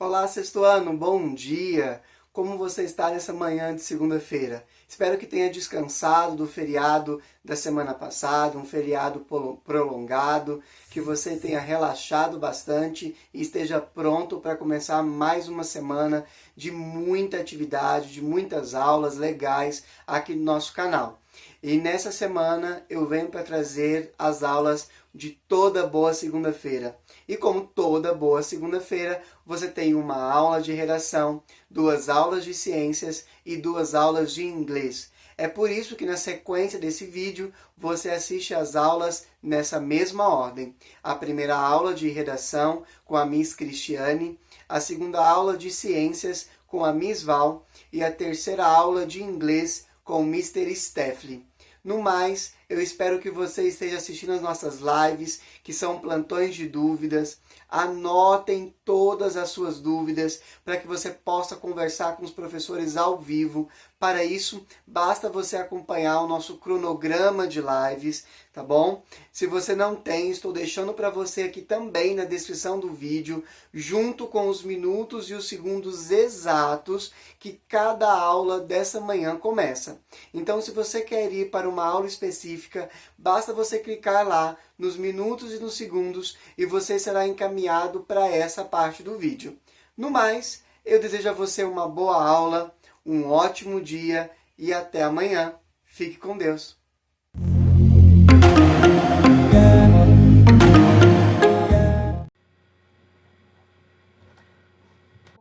Olá, sexto ano, bom dia! Como você está nessa manhã de segunda-feira? Espero que tenha descansado do feriado da semana passada, um feriado prolongado, que você tenha relaxado bastante e esteja pronto para começar mais uma semana de muita atividade, de muitas aulas legais aqui no nosso canal. E nessa semana eu venho para trazer as aulas de toda boa segunda-feira. E como toda boa segunda-feira, você tem uma aula de redação, duas aulas de ciências e duas aulas de inglês. É por isso que na sequência desse vídeo você assiste às aulas nessa mesma ordem. A primeira aula de redação com a Miss Cristiane, a segunda aula de ciências com a Miss Val e a terceira aula de inglês com o Mr. Steffley. No mais, eu espero que você esteja assistindo as nossas lives, que são plantões de dúvidas. Anotem todas as suas dúvidas para que você possa conversar com os professores ao vivo. Para isso, basta você acompanhar o nosso cronograma de lives, tá bom? Se você não tem, estou deixando para você aqui também na descrição do vídeo, junto com os minutos e os segundos exatos que cada aula dessa manhã começa. Então, se você quer ir para uma aula específica, basta você clicar lá nos minutos e nos segundos e você será encaminhado para essa parte do vídeo. No mais, eu desejo a você uma boa aula, um ótimo dia e até amanhã. Fique com Deus.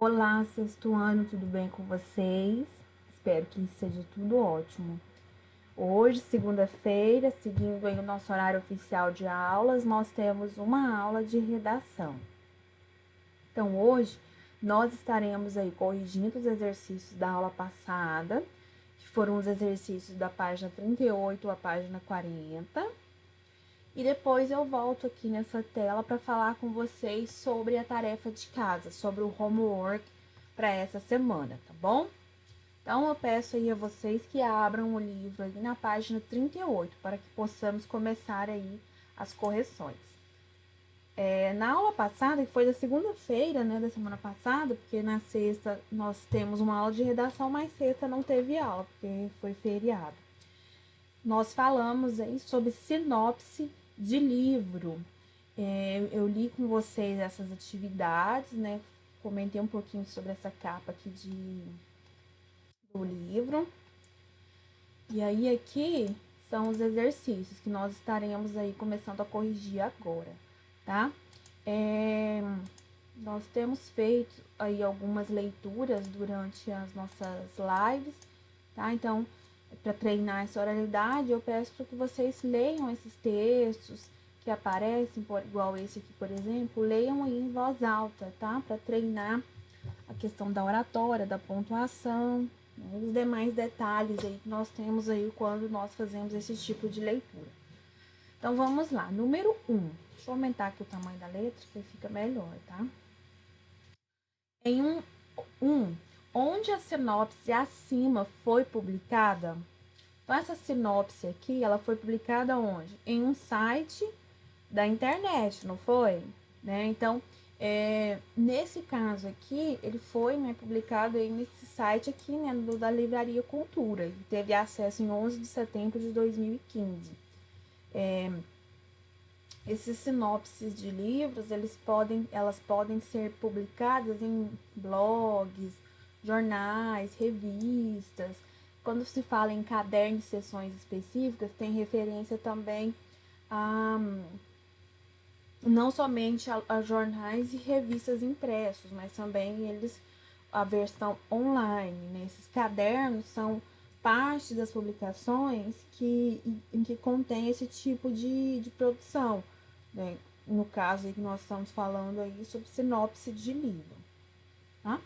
Olá, sexto ano, tudo bem com vocês? Espero que seja tudo ótimo. Hoje, segunda-feira, seguindo aí o nosso horário oficial de aulas, nós temos uma aula de redação. Então, hoje, nós estaremos aí corrigindo os exercícios da aula passada, que foram os exercícios da página 38 à página 40. E depois eu volto aqui nessa tela para falar com vocês sobre a tarefa de casa, sobre o homework para essa semana, tá bom? Então, eu peço aí a vocês que abram o livro aí na página 38, para que possamos começar aí as correções. Na aula passada, que foi da segunda-feira, né, da semana passada, porque na sexta nós temos uma aula de redação, mas sexta não teve aula, porque foi feriado. Nós falamos aí sobre sinopse de livro. Eu li com vocês essas atividades, né? Comentei um pouquinho sobre essa capa aqui do livro. E aí aqui são os exercícios que nós estaremos aí começando a corrigir agora, tá? Nós temos feito aí algumas leituras durante as nossas lives, tá? Então, para treinar essa oralidade, eu peço para que vocês leiam esses textos que aparecem, igual esse aqui, por exemplo, leiam aí em voz alta, tá? Para treinar a questão da oratória, da pontuação, né? Os demais detalhes aí que nós temos aí quando nós fazemos esse tipo de leitura. Então, vamos lá. Número 1. Deixa eu aumentar aqui o tamanho da letra, que fica melhor, tá? Em onde a sinopse acima foi publicada. Então, essa sinopse aqui, ela foi publicada onde? Em um site da internet, não foi? Né? Então, nesse caso aqui, ele foi, né, publicado aí nesse site aqui, né, da Livraria Cultura. Ele teve acesso em 11 de setembro de 2015. Esses sinopses de livros, elas podem ser publicadas em blogs, jornais, revistas. Quando se fala em cadernos de sessões específicas, tem referência também a não somente a jornais e revistas impressos, mas também a versão online, né? Esses cadernos são parte das publicações em que contém esse tipo de produção, né? No caso aí que nós estamos falando aí sobre sinopse de livro, tá?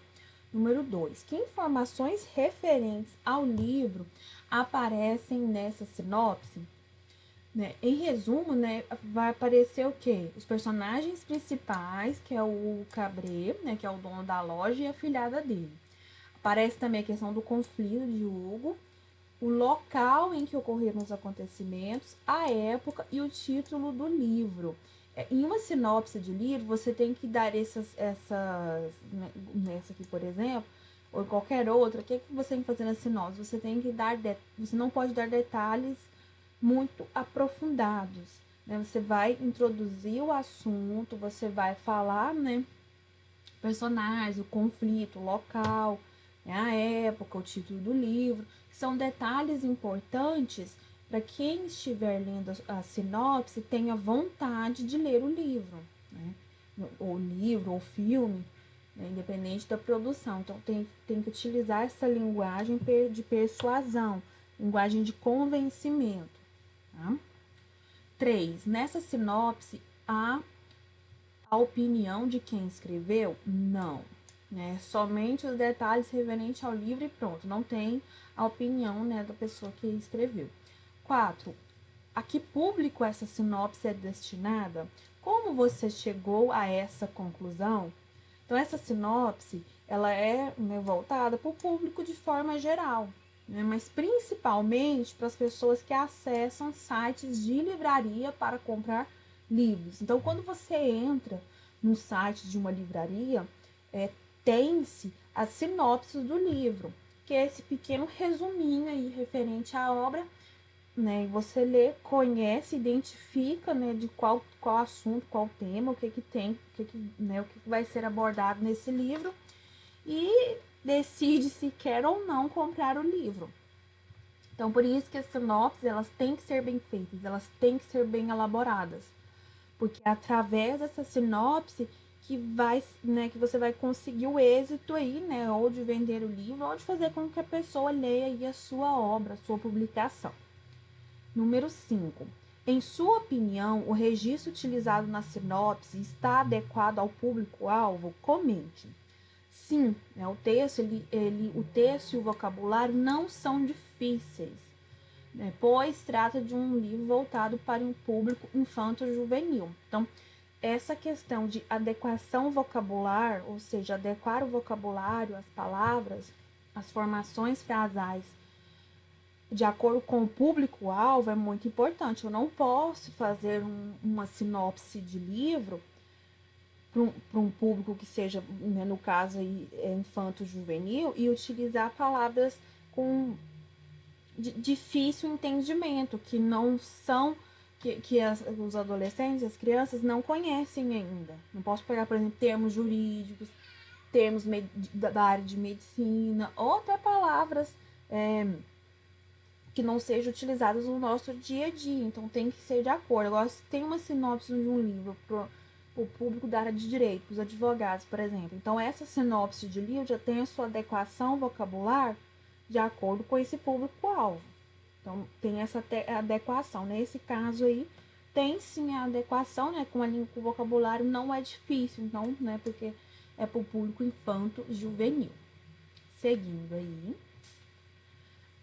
Número 2, que informações referentes ao livro aparecem nessa sinopse? Né? Em resumo, né, vai aparecer o quê? Os personagens principais, que é o Cabré, né, que é o dono da loja, e a afilhada dele. Aparece também a questão do conflito de Hugo, o local em que ocorreram os acontecimentos, a época e o título do livro. Em uma sinopse de livro, você tem que dar nessa aqui, por exemplo, ou qualquer outra, o que você tem que fazer na sinopse? Você tem que você não pode dar detalhes muito aprofundados, né? Você vai introduzir o assunto, você vai falar, né, personagens, o conflito, o local, né, a época, o título do livro, são detalhes importantes para quem estiver lendo a sinopse tenha vontade de ler o livro, né? Ou livro, ou filme, né? Independente da produção. Então tem que utilizar essa linguagem de persuasão, linguagem de convencimento. Tá? 3. Nessa sinopse, há a opinião de quem escreveu? Não. Né? Somente os detalhes referentes ao livro e pronto. Não tem a opinião, né, da pessoa que escreveu. 4. A que público essa sinopse é destinada? Como você chegou a essa conclusão? Então, essa sinopse, ela é, né, voltada para o público de forma geral, né, mas principalmente para as pessoas que acessam sites de livraria para comprar livros. Então, quando você entra no site de uma livraria, tem-se as sinopses do livro, que é esse pequeno resuminho aí referente à obra, né? Você lê, conhece, identifica, né, de qual assunto, qual tema, o que tem, o que vai ser abordado nesse livro e decide se quer ou não comprar o livro. Então, por isso que as sinopses, elas têm que ser bem feitas, elas têm que ser bem elaboradas, porque é através dessa sinopse que vai, né, que você vai conseguir o êxito aí, né, ou de vender o livro, ou de fazer com que a pessoa leia aí a sua obra, a sua publicação. Número 5. Em sua opinião, o registro utilizado na sinopse está adequado ao público-alvo? Comente. Sim, né, o texto e o vocabulário não são difíceis, né, pois trata de um livro voltado para um público infanto-juvenil. Então, essa questão de adequação vocabular, ou seja, adequar o vocabulário, as palavras, as formações frasais, de acordo com o público-alvo, é muito importante. Eu não posso fazer uma sinopse de livro para um público que seja, né, no caso aí, infanto-juvenil, e utilizar palavras com difícil entendimento, que não são, os adolescentes, as crianças não conhecem ainda. Não posso pegar, por exemplo, termos jurídicos, termos da área de medicina, ou até palavras que não sejam utilizadas no nosso dia a dia. Então tem que ser de acordo. Agora, se tem uma sinopse de um livro para o público da área de direito, para os advogados, por exemplo. Então, essa sinopse de livro já tem a sua adequação vocabular de acordo com esse público-alvo. Então, tem essa adequação. Nesse caso aí, tem sim a adequação, né? Com a língua, com o vocabulário não é difícil, então, né? Porque é para o público infanto juvenil. Seguindo aí.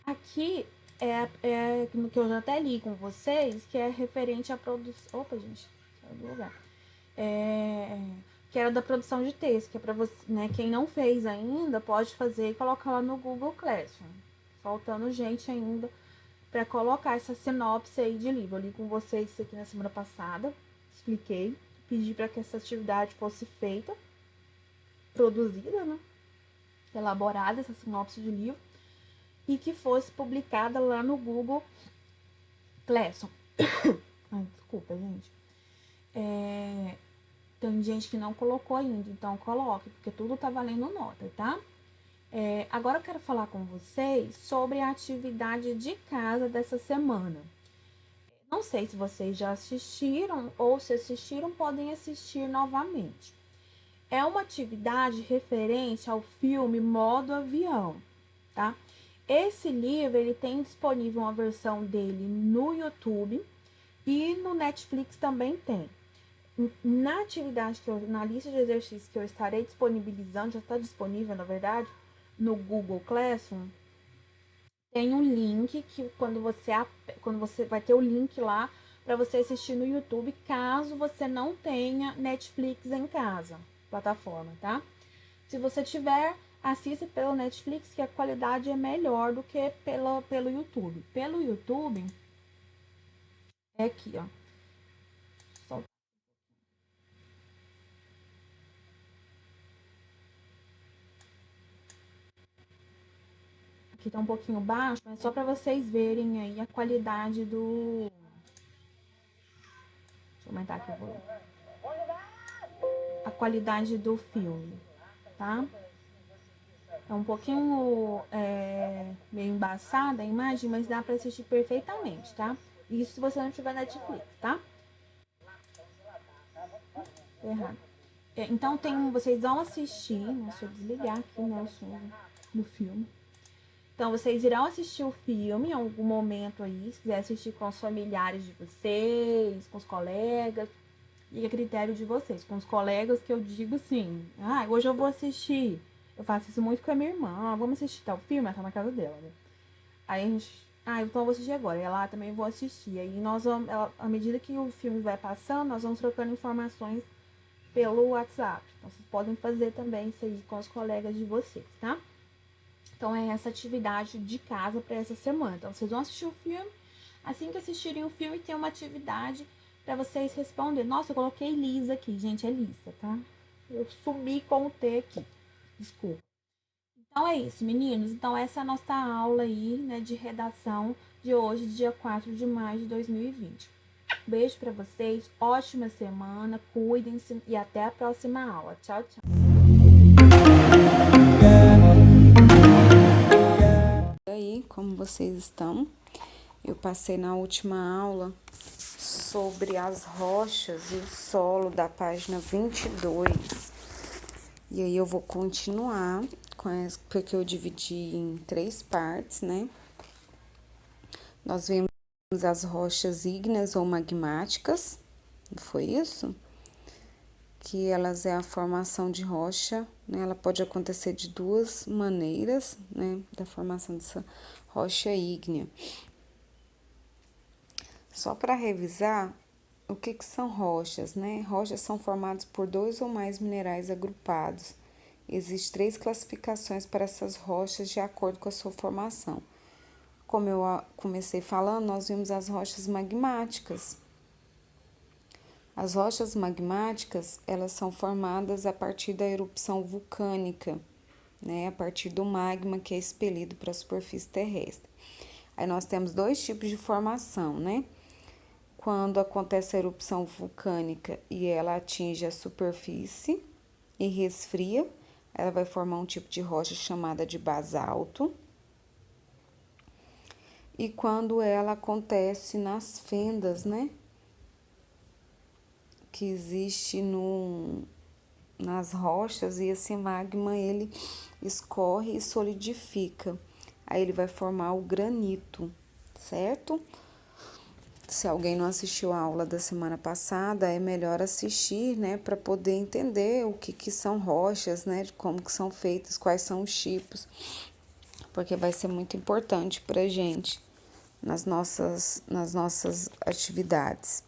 Aqui é no que eu já até li com vocês, que é referente à produção. Opa, gente, saiu do lugar. Que era da produção de texto, que é para você, né? Quem não fez ainda pode fazer e colocar lá no Google Classroom. Faltando gente ainda para colocar essa sinopse aí de livro. Eu li com vocês isso aqui na semana passada, expliquei, pedi para que essa atividade fosse feita, produzida, né? Elaborada, essa sinopse de livro, e que fosse publicada lá no Google Classroom. Ai, desculpa, gente. Tem gente que não colocou ainda, então coloque, porque tudo tá valendo nota, tá? Agora eu quero falar com vocês sobre a atividade de casa dessa semana. Não sei se vocês já assistiram ou se assistiram, podem assistir novamente. É uma atividade referente ao filme Modo Avião, tá? Esse livro, ele tem disponível uma versão dele no YouTube e no Netflix também tem. Na atividade, na lista de exercícios que eu estarei disponibilizando, já está disponível, na verdade, no Google Classroom, tem um link que quando você vai ter o link lá para você assistir no YouTube, caso você não tenha Netflix em casa, plataforma, tá? Se você tiver, assista pelo Netflix, que a qualidade é melhor do que pelo YouTube. Pelo YouTube, é aqui, ó. Aqui tá um pouquinho baixo, mas só para vocês verem aí a qualidade do... Deixa eu aumentar aqui o volume. A qualidade do filme, tá? É um pouquinho meio embaçada a imagem, mas dá para assistir perfeitamente, tá? Isso se você não tiver Netflix, tá? Errado. Então vocês vão assistir, deixa eu desligar aqui, né, o som do filme. Então vocês irão assistir o filme em algum momento aí, se quiser assistir com os familiares de vocês, com os colegas, e a critério de vocês. Com os colegas que eu digo assim, hoje eu vou assistir. Eu faço isso muito com a minha irmã. Vamos assistir tal filme? Ela tá na casa dela, né? Aí a gente, então eu vou assistir agora. E ela também vou assistir. Aí nós vamos, à medida que o filme vai passando, nós vamos trocando informações pelo WhatsApp. Então vocês podem fazer também isso aí com os colegas de vocês, tá? Então é essa atividade de casa para essa semana. Então vocês vão assistir o filme. Assim que assistirem o filme, tem uma atividade para vocês responderem. Nossa, eu coloquei Lisa aqui. Gente, é Lisa, tá? Eu sumi com o T aqui. Desculpa. Então é isso, meninos. Então essa é a nossa aula aí, né, de redação de hoje, dia 4 de maio de 2020. Beijo para vocês, ótima semana, cuidem-se e até a próxima aula. Tchau, tchau. E aí, como vocês estão? Eu passei na última aula sobre as rochas e o solo da página 22. E aí eu vou continuar porque eu dividi em 3 partes, né? Nós vimos as rochas ígneas ou magmáticas, não foi isso? Que elas é a formação de rocha, né? Ela pode acontecer de 2 maneiras, né? Da formação dessa rocha ígnea. Só para revisar, o que são rochas, né? Rochas são formadas por 2 ou mais minerais agrupados. Existem 3 classificações para essas rochas de acordo com a sua formação. Como eu comecei falando, nós vimos as rochas magmáticas. As rochas magmáticas, elas são formadas a partir da erupção vulcânica, né? A partir do magma que é expelido para a superfície terrestre. Aí nós temos 2 tipos de formação, né? Quando acontece a erupção vulcânica e ela atinge a superfície e resfria, ela vai formar um tipo de rocha chamada de basalto. E quando ela acontece nas fendas, né? Que existe nas rochas, e esse magma ele escorre e solidifica. Aí ele vai formar o granito, certo? Se alguém não assistiu a aula da semana passada, é melhor assistir, né, para poder entender o que são rochas, né, como que são feitas, quais são os tipos, porque vai ser muito importante para a gente nas nossas atividades.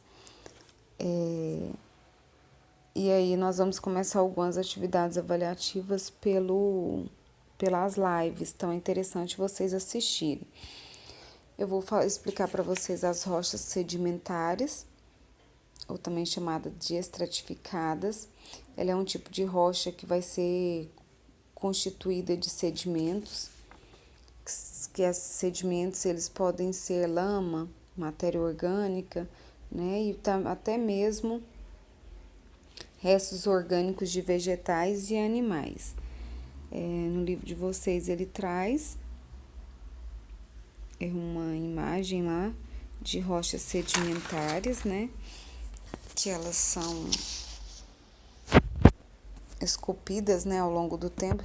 E aí nós vamos começar algumas atividades avaliativas pelas lives, então é interessante vocês assistirem. Eu vou explicar para vocês as rochas sedimentares, ou também chamada de estratificadas. Ela é um tipo de rocha que vai ser constituída de sedimentos, que esses sedimentos eles podem ser lama, matéria orgânica, né, e até mesmo restos orgânicos de vegetais e animais. No livro de vocês ele traz uma imagem lá de rochas sedimentares, né? Que elas são esculpidas, né, ao longo do tempo,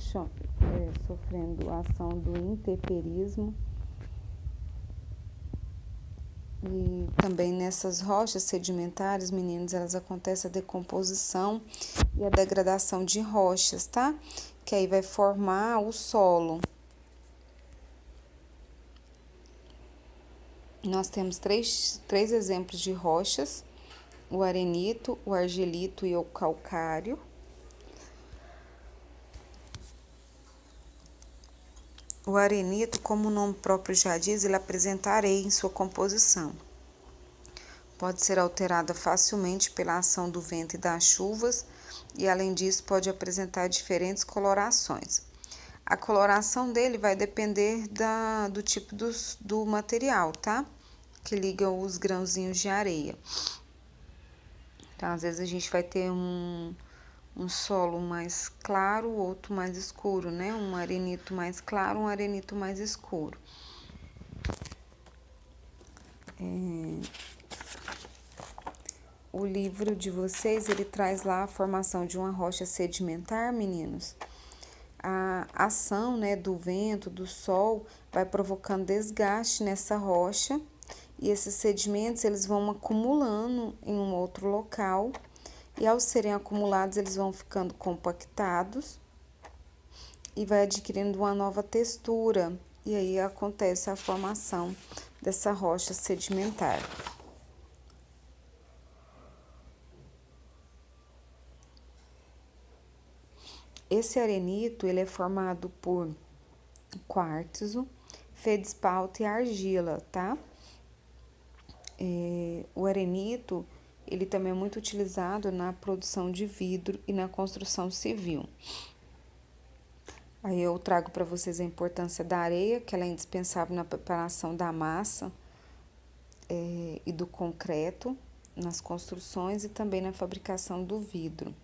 sofrendo a ação do intemperismo. E também nessas rochas sedimentares, meninos, elas acontece a decomposição e a degradação de rochas, tá? Que aí vai formar o solo. Nós temos três exemplos de rochas: o arenito, o argilito e o calcário. O arenito, como o nome próprio já diz, ele apresenta areia em sua composição. Pode ser alterada facilmente pela ação do vento e das chuvas, e além disso pode apresentar diferentes colorações. A coloração dele vai depender do tipo do material, tá? Que liga os grãozinhos de areia. Então, às vezes a gente vai ter um solo mais claro, outro mais escuro, né? Um arenito mais claro, um arenito mais escuro. O livro de vocês, ele traz lá a formação de uma rocha sedimentar, meninos. A ação, né, do vento, do sol, vai provocando desgaste nessa rocha e esses sedimentos eles vão acumulando em um outro local e ao serem acumulados eles vão ficando compactados e vai adquirindo uma nova textura e aí acontece a formação dessa rocha sedimentar. Esse arenito ele é formado por quartzo, feldspalto e argila, tá? O arenito ele também é muito utilizado na produção de vidro e na construção civil. Aí eu trago para vocês a importância da areia, que ela é indispensável na preparação da massa e do concreto, nas construções e também na fabricação do vidro.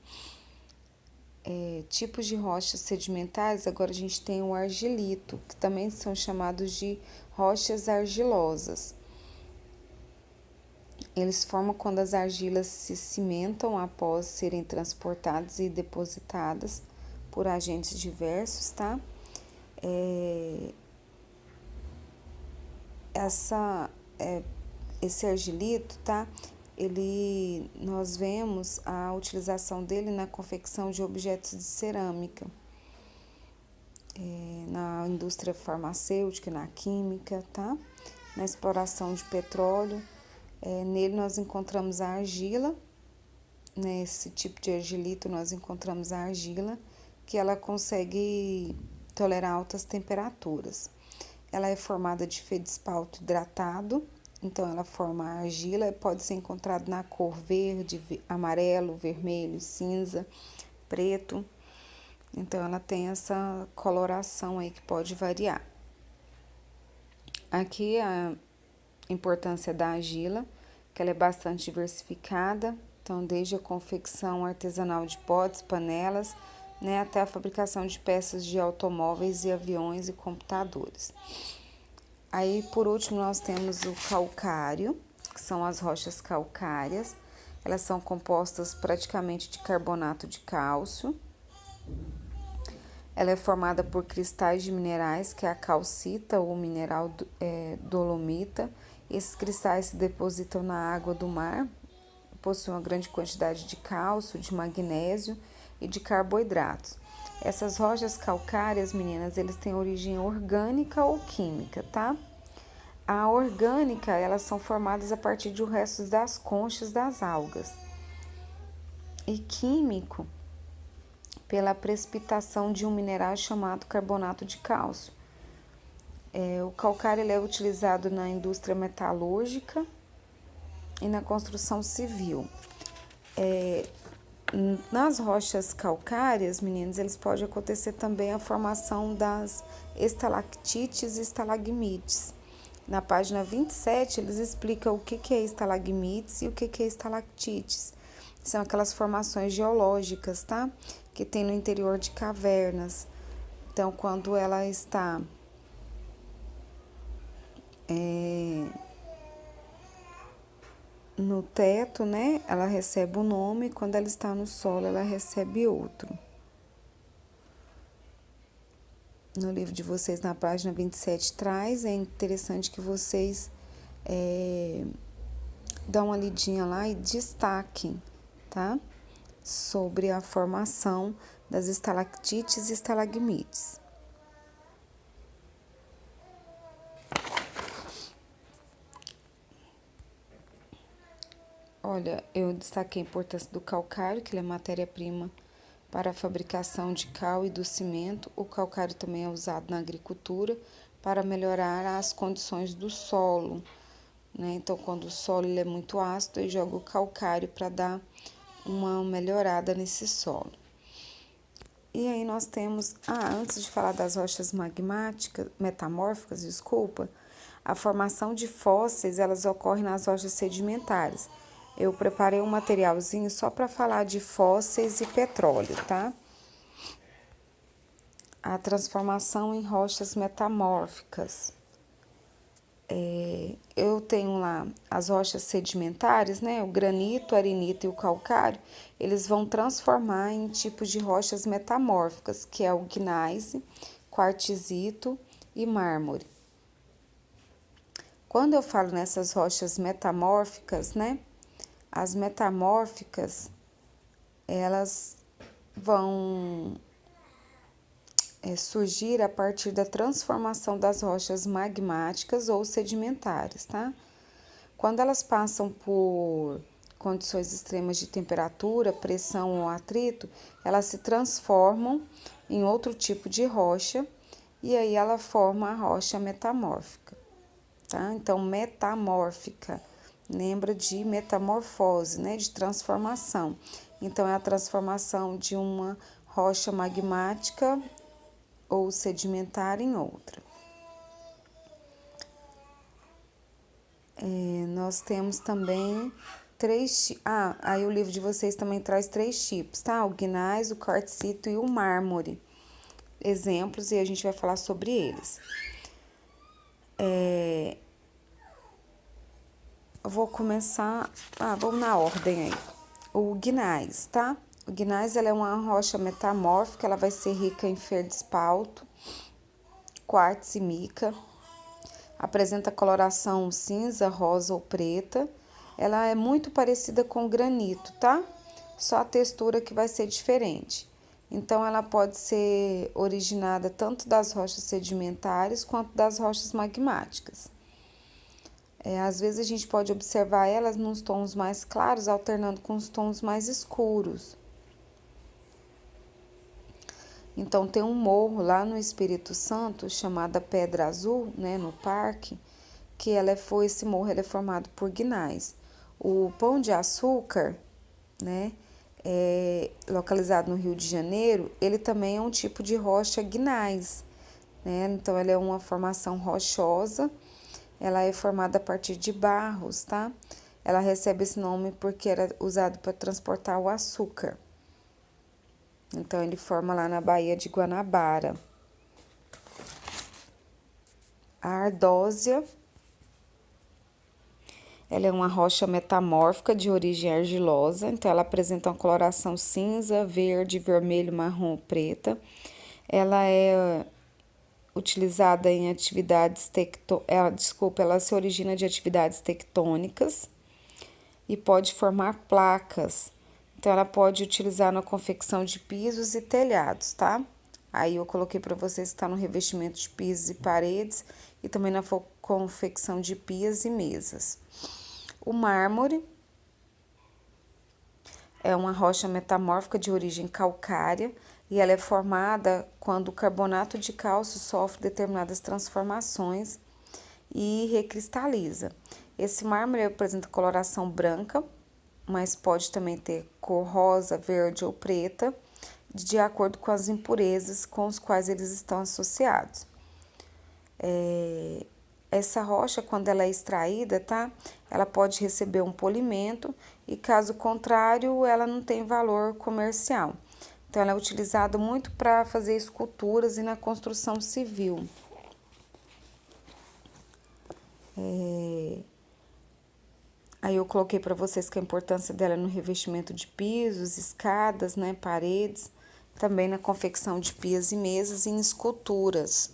Tipos de rochas sedimentares, agora a gente tem o argilito, que também são chamados de rochas argilosas. Eles formam quando as argilas se cimentam após serem transportadas e depositadas por agentes diversos, tá? Esse argilito, tá? Nós vemos a utilização dele na confecção de objetos de cerâmica, na indústria farmacêutica, na química, tá? Na exploração de petróleo. Nele nós encontramos a argila, nesse tipo de argilito nós encontramos a argila, que ela consegue tolerar altas temperaturas. Ela é formada de feldspalto hidratado, então ela forma a argila e pode ser encontrada na cor verde, amarelo, vermelho, cinza, preto. Então ela tem essa coloração aí que pode variar. Aqui a importância da argila, que ela é bastante diversificada, então desde a confecção artesanal de potes, panelas, né, até a fabricação de peças de automóveis e aviões e computadores. Aí, por último, nós temos o calcário, que são as rochas calcárias. Elas são compostas praticamente de carbonato de cálcio. Ela é formada por cristais de minerais, que é a calcita ou mineral dolomita. Esses cristais se depositam na água do mar, possuem uma grande quantidade de cálcio, de magnésio e de carboidratos. Essas rochas calcárias, meninas, eles têm origem orgânica ou química, tá? A orgânica, elas são formadas a partir de restos das conchas das algas. E químico, pela precipitação de um mineral chamado carbonato de cálcio. O calcário ele é utilizado na indústria metalúrgica e na construção civil. Nas rochas calcárias, meninos, eles pode acontecer também a formação das estalactites e estalagmites. Na página 27, eles explicam o que é estalagmites e o que é estalactites. São aquelas formações geológicas, tá? Que tem no interior de cavernas. Então, quando ela está no teto, né, ela recebe um nome, quando ela está no solo, ela recebe outro. No livro de vocês, na página 27, traz, é interessante que vocês dão uma lidinha lá e destaquem, tá? Sobre a formação das estalactites e estalagmites. Olha, eu destaquei a importância do calcário, que ele é matéria-prima para a fabricação de cal e do cimento. O calcário também é usado na agricultura para melhorar as condições do solo, né? Então, quando o solo ele é muito ácido, eu jogo o calcário para dar uma melhorada nesse solo. E aí nós temos, antes de falar das rochas magmáticas, metamórficas, desculpa, a formação de fósseis, elas ocorrem nas rochas sedimentares. Eu preparei um materialzinho só para falar de fósseis e petróleo, tá? A transformação em rochas metamórficas. Eu tenho lá as rochas sedimentares, né? O granito, a arenita e o calcário, eles vão transformar em tipos de rochas metamórficas, que é o gneiss, quartzito e mármore. Quando eu falo nessas rochas metamórficas, né? As metamórficas, elas vão surgir a partir da transformação das rochas magmáticas ou sedimentares, tá? Quando elas passam por condições extremas de temperatura, pressão ou atrito, elas se transformam em outro tipo de rocha e aí ela forma a rocha metamórfica, tá? Então, metamórfica lembra de metamorfose, né? De transformação. Então, é a transformação de uma rocha magmática ou sedimentar em outra. Nós temos também aí o livro de vocês também traz 3 tipos, tá? O gneiss, o quartzito e o mármore. Exemplos, e a gente vai falar sobre eles. Eu vou começar, vamos na ordem aí. O gneiss, tá? O gneiss, ela é uma rocha metamórfica, ela vai ser rica em feldespato, quartzo e mica. Apresenta coloração cinza, rosa ou preta. Ela é muito parecida com o granito, tá? Só a textura que vai ser diferente. Então, ela pode ser originada tanto das rochas sedimentares quanto das rochas magmáticas. Às vezes, a gente pode observar elas nos tons mais claros, alternando com os tons mais escuros. Então, tem um morro lá no Espírito Santo, chamada Pedra Azul, né, no parque, que esse morro é formado por gneiss. O Pão de Açúcar, né, localizado no Rio de Janeiro, ele também é um tipo de rocha gneiss, né? Então, ela é uma formação rochosa, ela é formada a partir de barros, tá? Ela recebe esse nome porque era usado para transportar o açúcar. Então, ele forma lá na Baía de Guanabara. A ardósia, ela é uma rocha metamórfica de origem argilosa. Então, ela apresenta uma coloração cinza, verde, vermelho, marrom, preta. Ela é utilizada em atividades ela se origina de atividades tectônicas e pode formar placas. Então, ela pode utilizar na confecção de pisos e telhados, tá? Aí eu coloquei para vocês que está no revestimento de pisos e paredes e também na confecção de pias e mesas. O mármore é uma rocha metamórfica de origem calcária e ela é formada quando o carbonato de cálcio sofre determinadas transformações e recristaliza. Esse mármore apresenta coloração branca, mas pode também ter cor rosa, verde ou preta, de acordo com as impurezas com as quais eles estão associados. Essa rocha, quando ela é extraída, tá? Ela pode receber um polimento e, caso contrário, ela não tem valor comercial. Então, ela é utilizada muito para fazer esculturas e na construção civil. Aí eu coloquei para vocês que a importância dela é no revestimento de pisos, escadas, né, paredes, também na confecção de pias e mesas e em esculturas.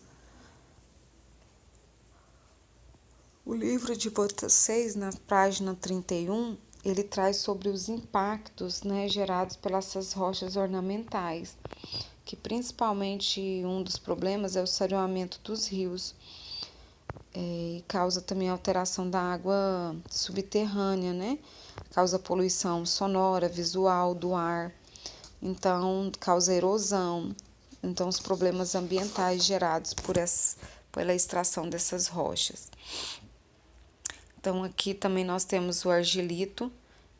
O livro de vocês, na página 31, ele traz sobre os impactos, né, gerados pelas rochas ornamentais, que principalmente um dos problemas é o saneamento dos rios, e causa também alteração da água subterrânea, né? Causa poluição sonora, visual do ar, então causa erosão, então os problemas ambientais gerados pela extração dessas rochas. Então, aqui também nós temos o argilito,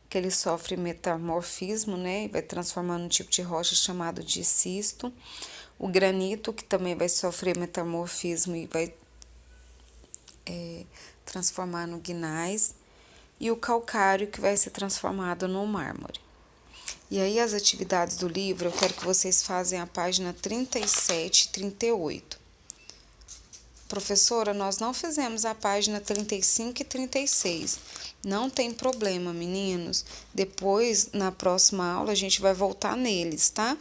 que ele sofre metamorfismo, né, e vai transformando num tipo de rocha chamado de cisto. O granito, que também vai sofrer metamorfismo e vai transformar no gnais. E o calcário, que vai ser transformado no mármore. E aí as atividades do livro, eu quero que vocês façam a página 37 e 38. Professora, nós não fizemos a página 35 e 36. Não tem problema, meninos. Depois, na próxima aula, a gente vai voltar neles, tá?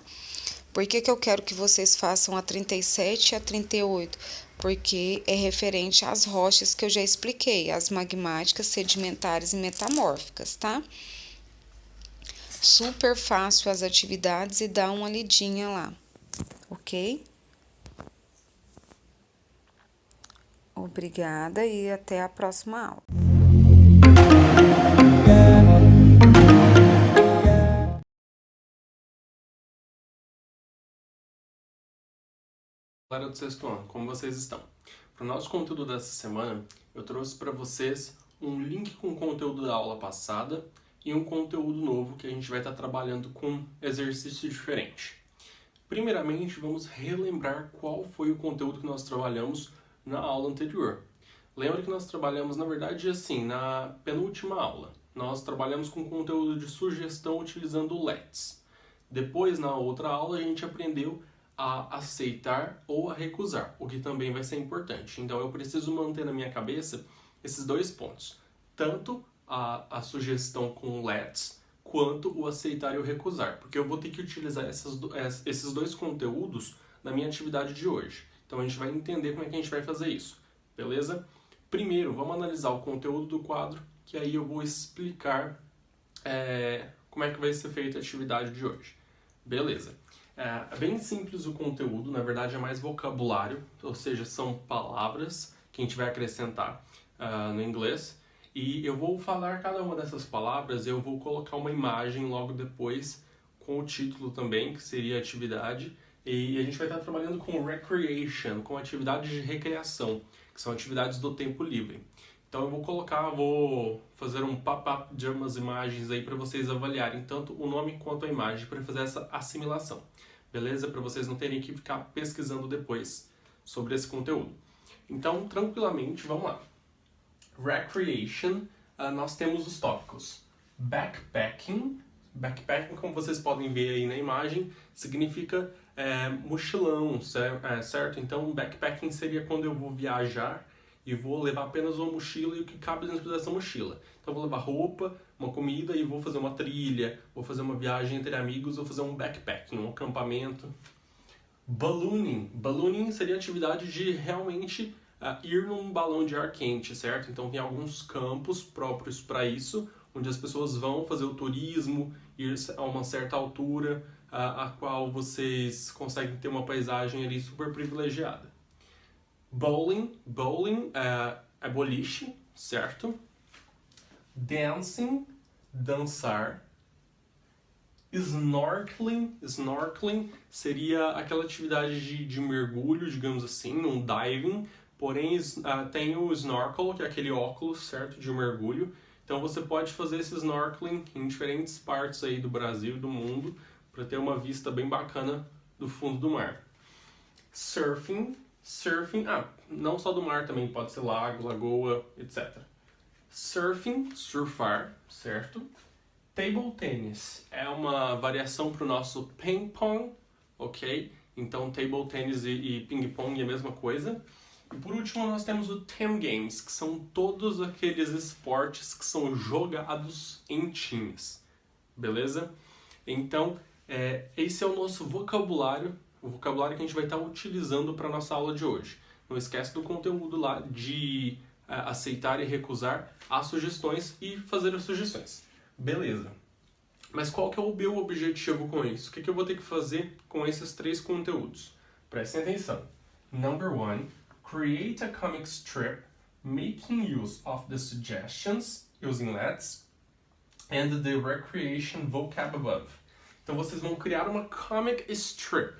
Por que eu quero que vocês façam a 37 e a 38? Porque é referente às rochas que eu já expliquei, as magmáticas, sedimentares e metamórficas, tá? Super fácil as atividades e dá uma lidinha lá, ok? Obrigada e até a próxima aula. Galera do sexto ano, como vocês estão? Para o nosso conteúdo dessa semana, eu trouxe para vocês um link com o conteúdo da aula passada e um conteúdo novo que a gente vai estar trabalhando com exercício diferente. Primeiramente, vamos relembrar qual foi o conteúdo que nós trabalhamos na aula anterior. Lembra que nós trabalhamos, na verdade, assim, na penúltima aula. Nós trabalhamos com conteúdo de sugestão utilizando o LETS. Depois, na outra aula, a gente aprendeu a aceitar ou a recusar, o que também vai ser importante. Então, eu preciso manter na minha cabeça esses dois pontos. Tanto a sugestão com o LETS, quanto o aceitar e o recusar. Porque eu vou ter que utilizar esses dois conteúdos na minha atividade de hoje. Então, a gente vai entender como é que a gente vai fazer isso. Beleza? Primeiro, vamos analisar o conteúdo do quadro, que aí eu vou explicar como é que vai ser feita a atividade de hoje. Beleza. É bem simples o conteúdo, na verdade é mais vocabulário, ou seja, são palavras que a gente vai acrescentar no inglês. E eu vou falar cada uma dessas palavras e eu vou colocar uma imagem logo depois com o título também, que seria atividade. E a gente vai estar trabalhando com recreation, com atividades de recreação, que são atividades do tempo livre. Então eu vou fazer um pop-up de umas imagens aí para vocês avaliarem tanto o nome quanto a imagem para fazer essa assimilação. Beleza? Para vocês não terem que ficar pesquisando depois sobre esse conteúdo. Então, tranquilamente, vamos lá. Recreation, nós temos os tópicos. Backpacking. Backpacking, como vocês podem ver aí na imagem, significa mochilão, certo? Então, backpacking seria quando eu vou viajar e vou levar apenas uma mochila e o que cabe dentro dessa mochila. Então, vou levar roupa, uma comida e vou fazer uma trilha, vou fazer uma viagem entre amigos, vou fazer um backpacking, um acampamento. Ballooning. Ballooning seria a atividade de realmente ir num balão de ar quente, certo? Então, tem alguns campos próprios para isso, onde as pessoas vão fazer o turismo, ir a uma certa altura, a qual vocês conseguem ter uma paisagem ali super privilegiada. Bowling é boliche, certo? Dancing, dançar. Snorkeling seria aquela atividade de mergulho, digamos assim, um diving, porém tem o snorkel, que é aquele óculos, certo, de mergulho. Então você pode fazer esse snorkeling em diferentes partes aí do Brasil e do mundo para ter uma vista bem bacana do fundo do mar. Surfing, não só do mar também, pode ser lago, lagoa, etc. Surfing, surfar, certo? Table tennis é uma variação para o nosso ping-pong, ok? Então, table tennis e ping-pong é a mesma coisa. E por último, nós temos o team games, que são todos aqueles esportes que são jogados em times, beleza? Então, esse é o nosso vocabulário, o vocabulário que a gente vai estar utilizando para a nossa aula de hoje. Não esquece do conteúdo lá de aceitar e recusar as sugestões e fazer as sugestões. Beleza. Mas qual que é o meu objetivo com isso? O que eu vou ter que fazer com esses três conteúdos? Prestem atenção. Number 1, create a comic strip making use of the suggestions using LETS and the recreation vocab above. Então vocês vão criar uma comic strip.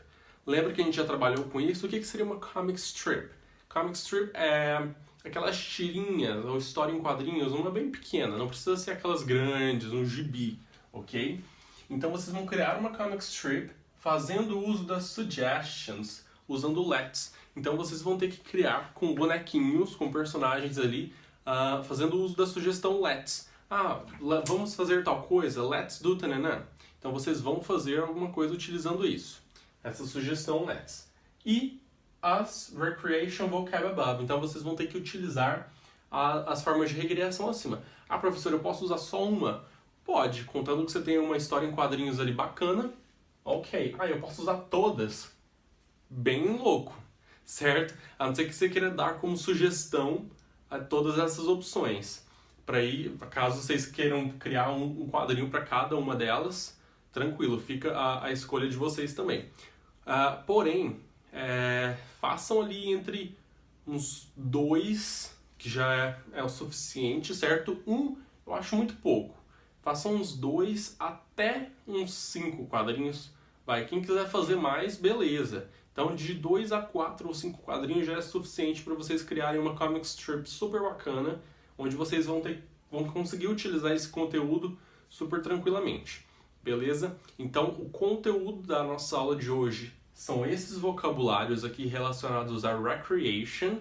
Lembra que a gente já trabalhou com isso? O que seria uma comic strip? Comic strip é aquelas tirinhas ou história em quadrinhos, uma bem pequena, não precisa ser aquelas grandes, um gibi, ok? Então vocês vão criar uma comic strip fazendo uso das suggestions, usando o Let's. Então vocês vão ter que criar com bonequinhos, com personagens ali, fazendo uso da sugestão Let's. Vamos fazer tal coisa, let's do tananã. Então vocês vão fazer alguma coisa utilizando isso. Essa sugestão Let's. E as recreation vocab above. Então vocês vão ter que utilizar as formas de recriação acima. Professor, eu posso usar só uma? Pode, contando que você tenha uma história em quadrinhos ali bacana. Ok. Eu posso usar todas? Bem louco, certo? A não ser que você queira dar como sugestão a todas essas opções. Caso vocês queiram criar um quadrinho para cada uma delas, tranquilo, fica a escolha de vocês também. Porém, façam ali entre uns 2, que já é o suficiente, certo? 1, eu acho muito pouco. Façam uns 2 até uns 5 quadrinhos. Quem quiser fazer mais, beleza. Então, de 2 a 4 ou 5 quadrinhos já é suficiente para vocês criarem uma comic strip super bacana, onde vocês vão conseguir utilizar esse conteúdo super tranquilamente. Beleza? Então, o conteúdo da nossa aula de hoje são esses vocabulários aqui relacionados a recreation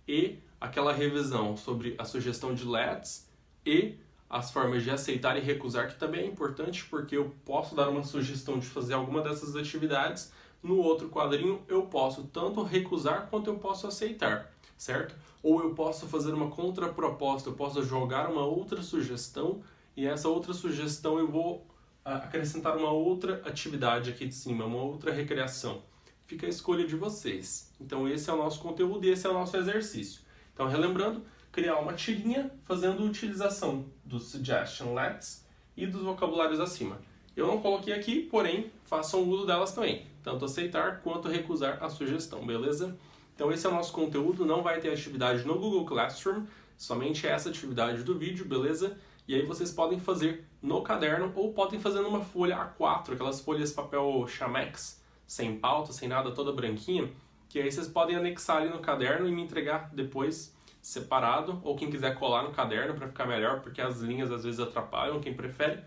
e aquela revisão sobre a sugestão de let's e as formas de aceitar e recusar, que também é importante porque eu posso dar uma sugestão de fazer alguma dessas atividades, no outro quadrinho eu posso tanto recusar quanto eu posso aceitar, certo? Ou eu posso fazer uma contraproposta, eu posso jogar uma outra sugestão e essa outra sugestão eu vou acrescentar uma outra atividade aqui de cima, uma outra recreação. Fica a escolha de vocês. Então esse é o nosso conteúdo e esse é o nosso exercício. Então relembrando, criar uma tirinha fazendo utilização do suggestion let's e dos vocabulários acima. Eu não coloquei aqui, porém, façam uso delas também. Tanto aceitar quanto recusar a sugestão, beleza? Então esse é o nosso conteúdo, não vai ter atividade no Google Classroom, somente essa atividade do vídeo, beleza? E aí vocês podem fazer no caderno ou podem fazer numa folha A4, aquelas folhas papel Chamex, sem pauta, sem nada, toda branquinha, que aí vocês podem anexar ali no caderno e me entregar depois separado, ou quem quiser colar no caderno para ficar melhor, porque as linhas às vezes atrapalham, quem prefere.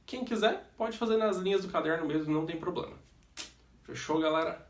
Quem quiser, pode fazer nas linhas do caderno mesmo, não tem problema. Fechou, galera?